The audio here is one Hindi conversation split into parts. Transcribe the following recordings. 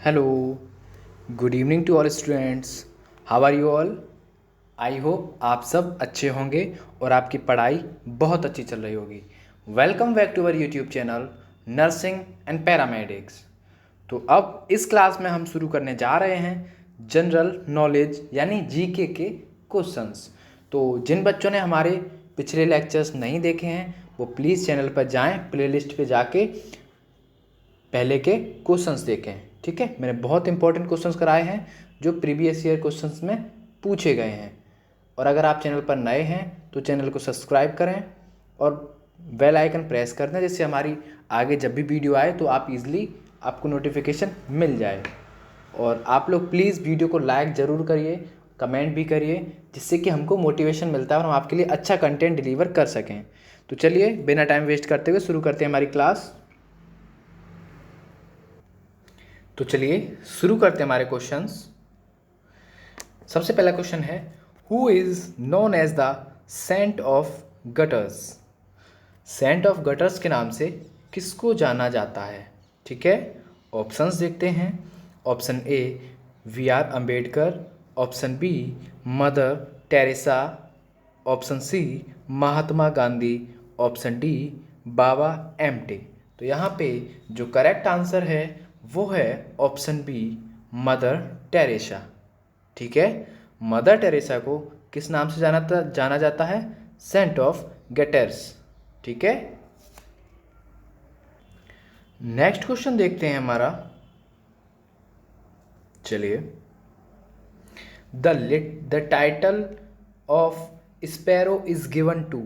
Hello, good evening to all students. How are you all? I hope आप सब अच्छे होंगे और आपकी पढ़ाई बहुत अच्छी चल रही होगी। Welcome back to our YouTube channel nursing and paramedics. तो अब इस क्लास में हम शुरू करने जा रहे हैं जनरल नॉलेज यानी जीके के क्वेश्चंस। तो जिन बच्चों ने हमारे पिछले लेक्चर्स नहीं देखे हैं वो प्लीज़ चैनल पर जाएं, प्लेलिस्ट पे जाके पहले के क्वेश्चंस देखें। ठीक है, मैंने बहुत इंपॉर्टेंट क्वेश्चंस कराए हैं जो प्रीवियस ईयर क्वेश्चंस में पूछे गए हैं। और अगर आप चैनल पर नए हैं तो चैनल को सब्सक्राइब करें और बेल आइकन प्रेस कर दें, जिससे हमारी आगे जब भी वीडियो आए तो आप इजीली आपको नोटिफिकेशन मिल जाए। और आप लोग प्लीज़ वीडियो को लाइक ज़रूर करिए, कमेंट भी करिए, जिससे कि हमको मोटिवेशन मिलता है और हम आपके लिए अच्छा कंटेंट डिलीवर कर सकें। तो चलिए बिना टाइम वेस्ट करते हुए शुरू करते हैं हमारी क्लास। तो चलिए शुरू करते हैं हमारे क्वेश्चंस। सबसे पहला क्वेश्चन है, who is known as the saint of gutters. Saint of gutters के नाम से किसको जाना जाता है? ठीक है, ऑप्शंस देखते हैं। Option A B R Ambedkar, option B Mother Teresa, option C Mahatma Gandhi, option D Baba Amte. तो यहाँ पे जो करेक्ट आंसर है वो है ऑप्शन बी मदर टेरेसा। ठीक है, मदर टेरेसा को किस नाम से जाना जाता है? Saint of gutters. ठीक है, नेक्स्ट क्वेश्चन देखते हैं हमारा। चलिए, the title of sparrow is given to.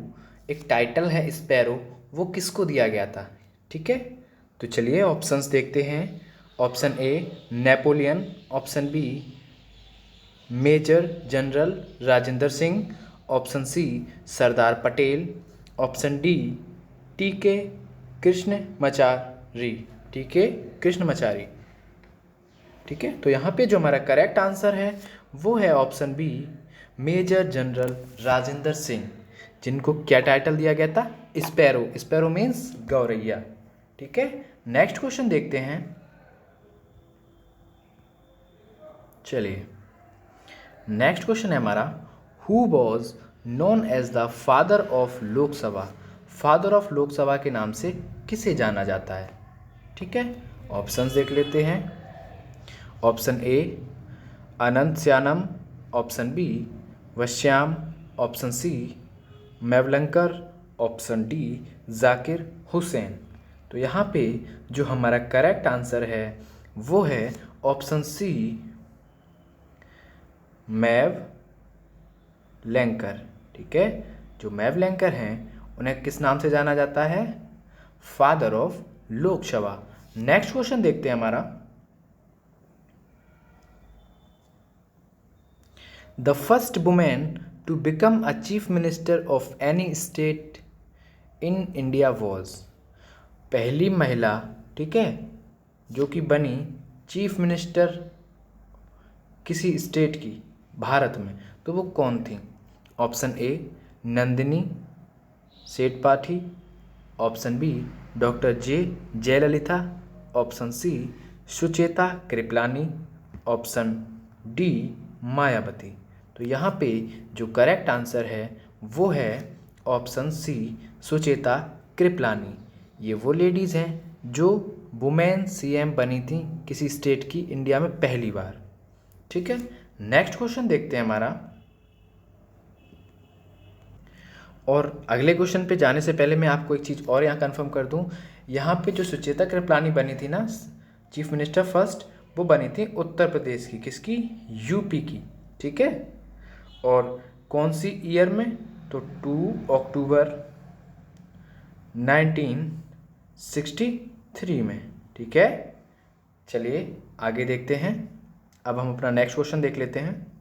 एक टाइटल है स्पैरो, वो किसको दिया गया था? ठीक है, तो चलिए ऑप्शंस देखते हैं। Option A Napoleon, option B major general Rajendra Singh, option C Sardar Patel, option D TK Krishnamachari. टीके कृष्णमाचारी। ठीक है, तो यहाँ पे जो हमारा करेक्ट आंसर है वो है option B major general Rajendra Singh, जिनको क्या टाइटल दिया गया था? स्पैरो। स्पैरो मीन्स गौरैया। ठीक है, नेक्स्ट क्वेश्चन देखते हैं। चलिए, नेक्स्ट क्वेश्चन है हमारा, who was known as the father of Lok Sabha. Father of Lok Sabha के नाम से किसे जाना जाता है? ठीक है, ऑप्शंस देख लेते हैं। Option A Ananthasayanam, option B वश्याम, option C Mavalankar, option D Zakir Hussain. तो यहाँ पे जो हमारा करेक्ट आंसर है वो है ऑप्शन सी मैव लैंकर। ठीक है, जो मैव लैंकर हैं उन्हें किस नाम से जाना जाता है? Father of Lok Sabha. Next question देखते हैं हमारा, the first women to become a chief minister of any state in India was. पहली महिला, ठीक है, जो कि बनी चीफ मिनिस्टर किसी स्टेट की भारत में, तो वो कौन थी? Option A Nandini Satpathy, option B doctor Jayalalithaa, option C Sucheta Kripalani, option D Mayawati. तो यहाँ पे जो करेक्ट आंसर है वो है ऑप्शन सी सुचेता कृपलानी। ये वो लेडीज़ हैं जो वुमेन सीएम बनी थी किसी स्टेट की इंडिया में पहली बार। ठीक है, नेक्स्ट क्वेश्चन देखते हैं हमारा। और अगले क्वेश्चन पे जाने से पहले मैं आपको एक चीज़ और यहाँ कंफर्म कर दूँ। यहाँ पे जो सुचेता कृपलानी बनी थी ना चीफ मिनिस्टर फर्स्ट, वो बनी थी उत्तर प्रदेश की। किसकी? यूपी की। ठीक है, और कौन सी ईयर में? तो 2 अक्टूबर 1963 में। ठीक है, चलिए आगे देखते हैं। अब हम अपना नेक्स्ट क्वेश्चन देख लेते हैं।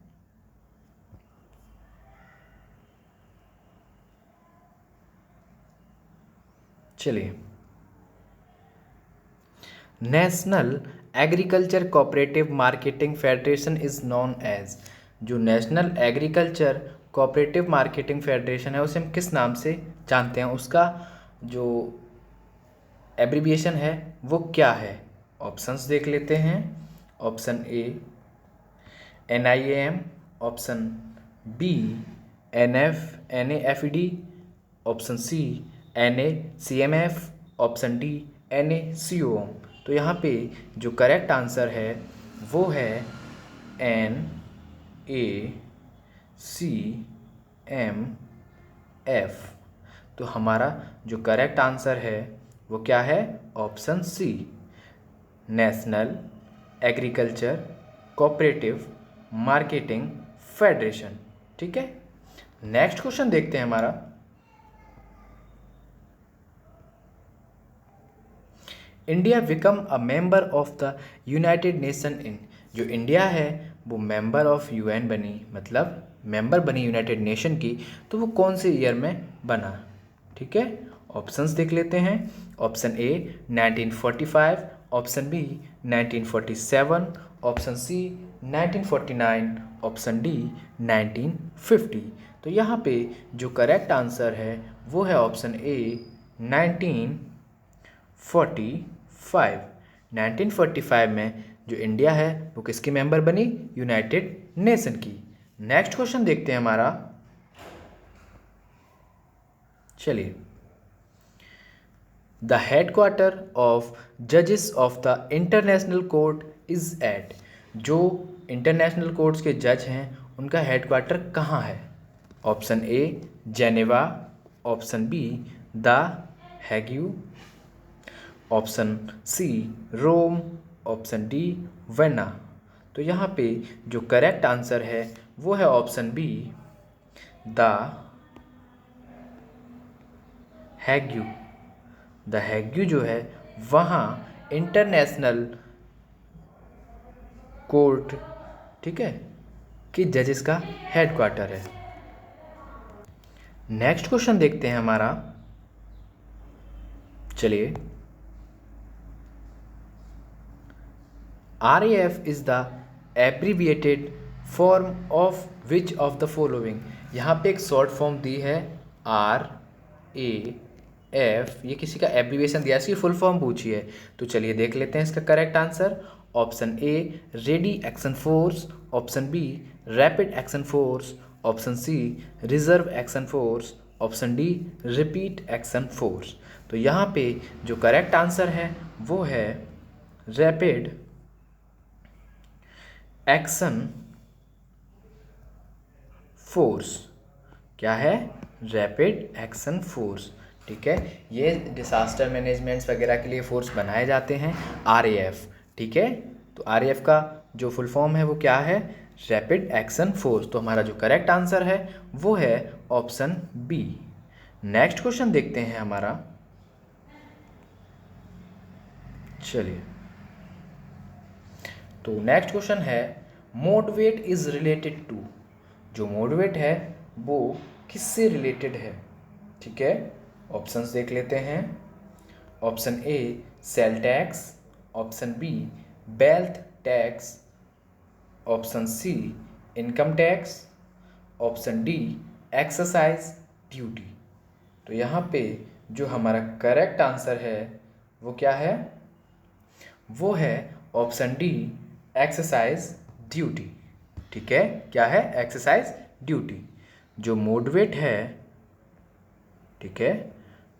चलिए, national agriculture cooperative marketing federation is known as. जो national agriculture cooperative marketing federation है उसे हम किस नाम से जानते हैं? उसका जो एब्रीविएशन है वो क्या है? ऑप्शंस देख लेते हैं। Option A NIAM, option B NAFED, option C NACMF, option D NACOM। तो यहाँ पे जो करेक्ट आंसर है वो है NACMF। तो हमारा जो करेक्ट आंसर है वो क्या है? Option C, national agriculture cooperative marketing federation. ठीक है, नेक्स्ट क्वेश्चन देखते हैं हमारा। India become a member of the United Nation in. जो इंडिया है वो मेंबर ऑफ UN बनी, मतलब मेंबर बनी यूनाइटेड नेशन की, तो वो कौन से ईयर में बना? ठीक है, ऑप्शंस देख लेते हैं। Option A 1945, option B 1947, option C 1949, option D 1950। तो यहाँ पे जो करेक्ट आंसर है वो है ऑप्शन ए 1945। 1945 में जो इंडिया है वो किसकी मेंबर बनी? यूनाइटेड नेशन की। नेक्स्ट क्वेश्चन देखते हैं हमारा। चलिए, द हेडक्वार्टर ऑफ जजेस of the international court is at. जो इंटरनेशनल कोर्ट्स के जज हैं उनका हेडक्वार्टर कहाँ है? Option A Geneva, option B the Hague, option C Rome, option D Vienna. तो यहाँ पे जो करेक्ट आंसर है वो है option B the Hague. The Hague जो है वहाँ इंटरनेशनल कोर्ट, ठीक है, कि जजेस का हेडक्वार्टर है। नेक्स्ट क्वेश्चन देखते हैं हमारा। चलिए, RAF is the abbreviated form of which of the following. यहाँ पे एक शॉर्ट फॉर्म दी है RAF, ये किसी का एब्रीविएशन दिया है, इसकी फुल फॉर्म पूछी है। तो चलिए देख लेते हैं इसका correct answer. Option A ready action force, option B rapid action force, option C reserve action force, option D repeat action force. तो यहाँ पे जो करेक्ट आंसर है वो है रैपिड एक्शन फोर्स। क्या है? Rapid action force. ठीक है, ये डिसास्टर मैनेजमेंट्स वगैरह के लिए फोर्स बनाए जाते हैं RAF। ठीक है, तो RAF का जो फुल फॉर्म है वो क्या है? Rapid action force. तो हमारा जो करेक्ट आंसर है वो है ऑप्शन बी। नेक्स्ट क्वेश्चन देखते हैं हमारा। चलिए, तो नेक्स्ट क्वेश्चन है मोडवेट इज रिलेटेड टू। जो मोडवेट है वो किससे रिलेटेड है? ठीक है, ऑप्शंस देख लेते हैं। Option A sale tax, option B wealth tax, option C income tax, option D exercise duty. तो यहाँ पे जो हमारा करेक्ट आंसर है वो क्या है? वो है ऑप्शन डी एक्सरसाइज ड्यूटी। ठीक है, क्या है? Exercise duty. जो मोडवेट है, ठीक है,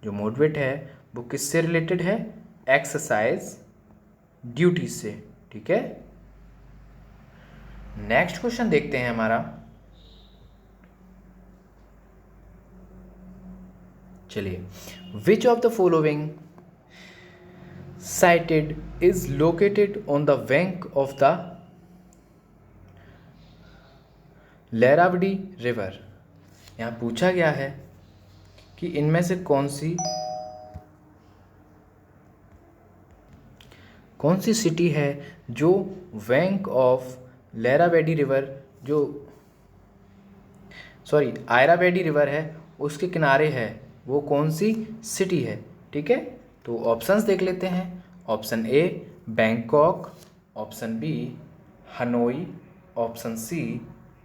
जो मोडवेट है वो किससे रिलेटेड है? एक्सरसाइज ड्यूटी से। ठीक है, नेक्स्ट क्वेश्चन देखते हैं हमारा। चलिए, which of the following sited is located on the bank of the Irrawaddy river. यहाँ पूछा गया है कि इनमें से कौन सी सिटी है जो बैंक ऑफ लैरावेडी रिवर, जो आयरावेडी रिवर है उसके किनारे है, वो कौन सी सिटी है? ठीक है, तो ऑप्शंस देख लेते हैं। Option A Bangkok, option B Hanoi, option C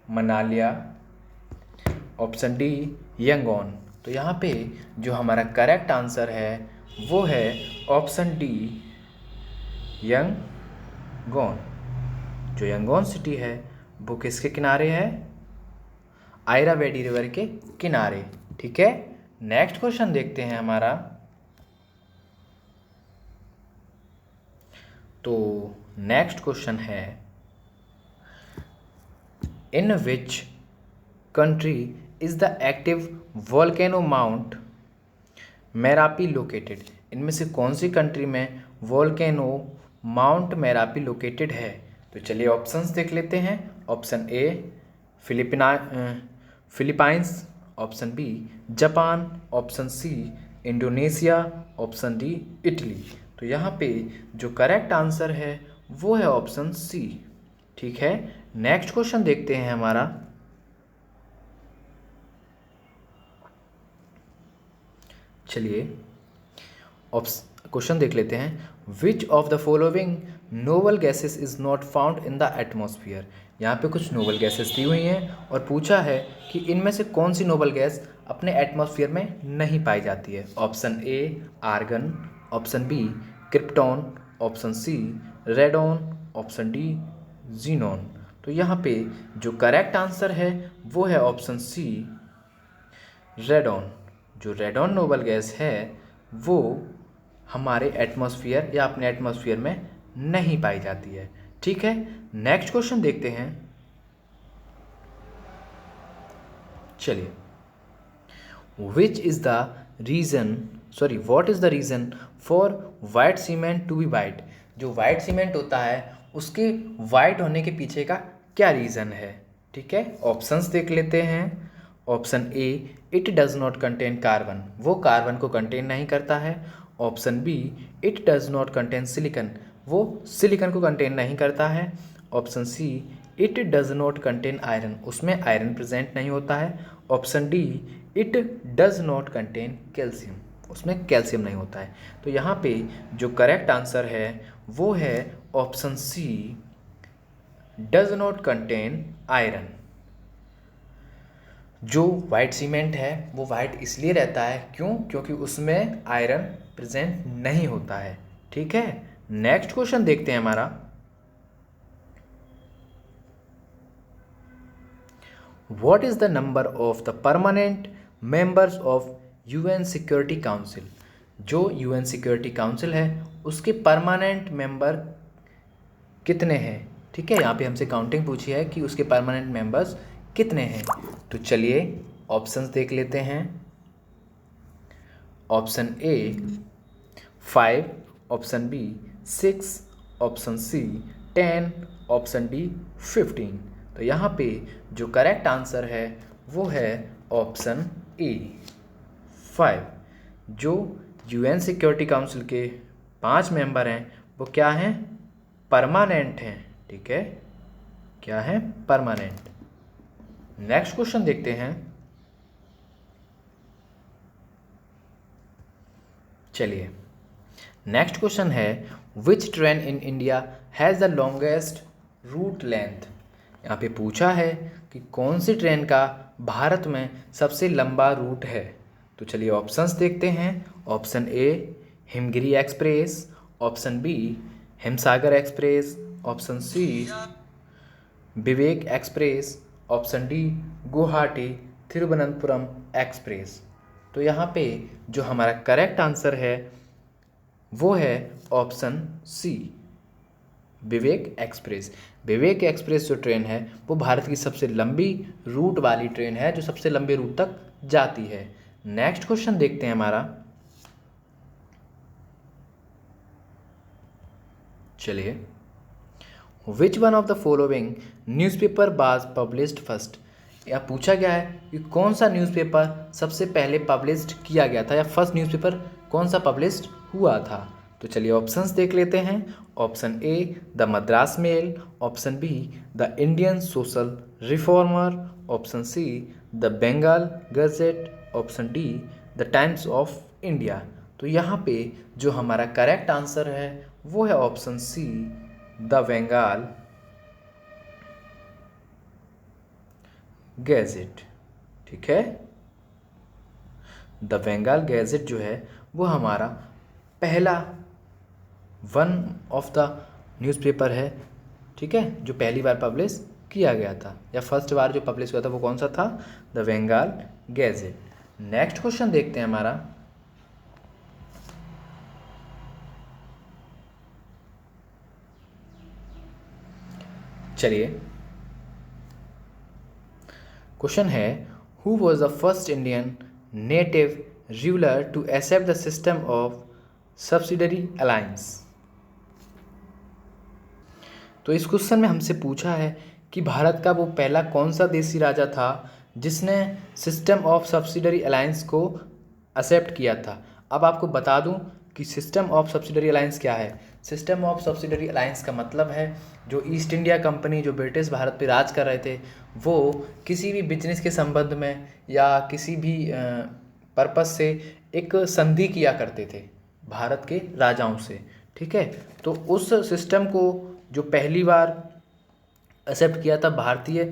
Manila, option D Yangon. तो यहाँ पे जो हमारा करेक्ट आंसर है वो है ऑप्शन डी यंगॉन। जो यंगोन सिटी है वो किसके किनारे है? आयरावैडी रिवर के किनारे। ठीक है, नेक्स्ट क्वेश्चन देखते हैं हमारा। तो नेक्स्ट क्वेश्चन है, in which country is the active volcano mount Merapi located? इनमें से कौन सी कंट्री में वोल्केनो माउंट मेरापी लोकेटेड है? तो चलिए ऑप्शंस देख लेते हैं। Option A Philippines, option B Japan, option C Indonesia, option D Italy. तो यहाँ पे जो करेक्ट आंसर है वो है ऑप्शन सी। ठीक है, नेक्स्ट क्वेश्चन देखते हैं हमारा। चलिए क्वेश्चन देख लेते हैं। विच of the following noble gases is not found in the atmosphere? यहाँ पे कुछ नोबल गैसेस दी हुई हैं और पूछा है कि इनमें से कौन सी नोबल गैस अपने एटमॉस्फेयर में नहीं पाई जाती है। Option A argon, option B krypton, option C radon, option D xenon. तो यहाँ पे जो करेक्ट आंसर है वो है ऑप्शन सी रेडॉन। जो रेडॉन नोबल गैस है वो हमारे एटमॉस्फेयर या अपने एटमॉस्फेयर में नहीं पाई जाती है। ठीक है, नेक्स्ट क्वेश्चन देखते हैं। चलिए, what is the reason for white cement to be white? जो वाइट सीमेंट होता है उसके वाइट होने के पीछे का क्या रीज़न है? ठीक है, ऑप्शंस देख लेते हैं। Option A it does not contain carbon, वो कार्बन को कंटेन नहीं करता है। Option B it does not contain silicon, वो सिलिकन को कंटेन नहीं करता है। Option see it does not contain iron, उसमें आयरन प्रेजेंट नहीं होता है। Option D it does not contain calcium, उसमें कैल्शियम नहीं होता है। तो यहाँ पे जो करेक्ट आंसर है वो है option C does not contain iron. जो वाइट सीमेंट है वो वाइट इसलिए रहता है क्योंकि उसमें आयरन प्रेजेंट नहीं होता है। ठीक है, नेक्स्ट क्वेश्चन देखते हैं हमारा। What is the number of the permanent members of UN security council? जो यूएन सिक्योरिटी काउंसिल है उसके परमानेंट मेंबर कितने हैं? ठीक है, यहाँ पे हमसे काउंटिंग पूछी है कि उसके परमानेंट मेंबर्स कितने हैं। तो चलिए ऑप्शंस देख लेते हैं। Option A 5, option B 6, option C 10, option D 15। तो यहाँ पे जो करेक्ट आंसर है वो है ऑप्शन ए 5। जो यूएन सिक्योरिटी काउंसिल के 5 मेंबर हैं वो क्या हैं? परमानेंट हैं। ठीक है, क्या है? परमानेंट। नेक्स्ट क्वेश्चन देखते हैं। चलिए, नेक्स्ट क्वेश्चन है विच train in India has the longest route length? यहाँ पे पूछा है कि कौन सी ट्रेन का भारत में सबसे लंबा रूट है। तो चलिए ऑप्शंस देखते हैं। Option A Himgiri Express, option B Himsagar Express, option C Vivek Express, option D Guwahati Thiruvananthapuram Express. तो यहाँ पे जो हमारा करेक्ट आंसर है वो है ऑप्शन सी विवेक एक्सप्रेस। विवेक एक्सप्रेस जो ट्रेन है वो भारत की सबसे लंबी रूट वाली ट्रेन है जो सबसे लंबे रूट तक जाती है। नेक्स्ट क्वेश्चन देखते हैं हमारा। चलिए, which one of the following newspaper was published first? या पूछा गया है कि कौन सा न्यूज़पेपर सबसे पहले पब्लिश्ड किया गया था या फर्स्ट न्यूज़पेपर कौन सा पब्लिश्ड हुआ था। तो चलिए ऑप्शंस देख लेते हैं। Option A the Madras Mail, option B the Indian Social Reformer, option C the Bengal Gazette, option D the Times of India. तो यहाँ पे जो हमारा करेक्ट आंसर है वो है option C the Bengal Gazette. ठीक है, द बंगाल गैजेट जो है वो हमारा पहला वन ऑफ द न्यूज़पेपर है ठीक है, जो पहली बार पब्लिश किया गया था या फर्स्ट बार जो पब्लिश हुआ था वो कौन सा था? The Bengal Gazette. Next question देखते हैं हमारा। चलिए, क्वेश्चन है, who was the first Indian native ruler to accept the system of subsidiary alliance? तो इस क्वेश्चन में हमसे पूछा है कि भारत का वो पहला कौन सा देशी राजा था जिसने सिस्टम ऑफ सब्सिडरी अलायंस को एक्सेप्ट किया था। अब आपको बता दूं कि सिस्टम ऑफ सब्सिडरी अलायंस क्या है। सिस्टम ऑफ सब्सिडरी अलायंस का मतलब है जो ईस्ट इंडिया कंपनी, जो ब्रिटिश भारत पे राज कर रहे थे, वो किसी भी बिजनेस के संबंध में या किसी भी पर्पस से एक संधि किया करते थे भारत के राजाओं से। ठीक है, तो उस सिस्टम को जो पहली बार एक्सेप्ट किया था भारतीय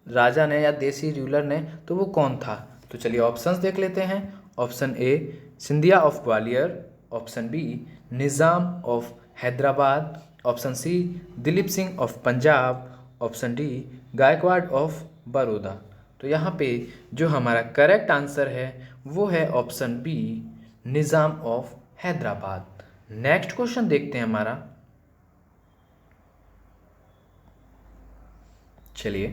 राजा ने या देसी रूलर ने, तो वो कौन था? तो चलिए ऑप्शंस देख लेते हैं। Option A Scindia of Gwalior, option B Nizam of Hyderabad, option C Dalip Singh of Punjab, option D Gaekwad of Baroda. तो यहाँ पे जो हमारा करेक्ट आंसर है वो है option B Nizam of Hyderabad. Next question देखते हैं हमारा। चलिए,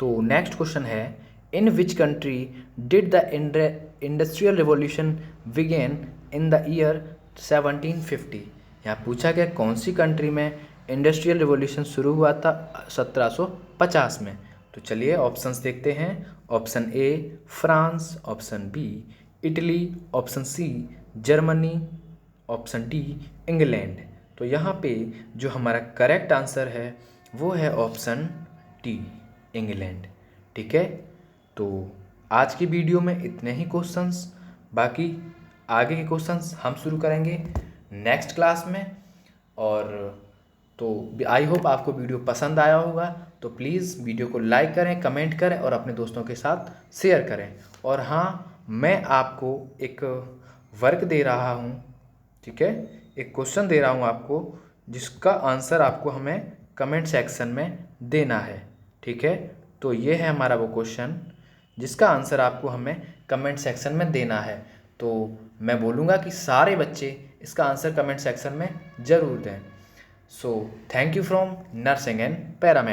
तो नेक्स्ट क्वेश्चन है, in which country did the industrial revolution begin in the year 1750? यहाँ पूछा गया कौन सी कंट्री में इंडस्ट्रियल रिवॉल्यूशन शुरू हुआ था 1750 में। तो चलिए ऑप्शंस देखते हैं। Option A France, option B Italy, option C Germany, option D England. तो यहाँ पे जो हमारा करेक्ट आंसर है वो है ऑप्शन डी इंग्लैंड। ठीक है, तो आज की वीडियो में इतने ही क्वेश्चंस, बाकी आगे के क्वेश्चंस हम शुरू करेंगे नेक्स्ट क्लास में। और तो आई होप आपको वीडियो पसंद आया होगा, तो प्लीज़ वीडियो को लाइक करें, कमेंट करें और अपने दोस्तों के साथ शेयर करें। और हाँ, मैं आपको एक वर्क दे रहा हूँ, ठीक है, एक क्वेश्चन दे रहा हूँ आपको, जिसका आंसर आपको हमें कमेंट सेक्शन में देना है। ठीक है, तो ये है हमारा वो क्वेश्चन जिसका आंसर आपको हमें कमेंट सेक्शन में देना है। तो मैं बोलूँगा कि सारे बच्चे इसका आंसर कमेंट सेक्शन में ज़रूर दें। So thank you from nursing and paramedic.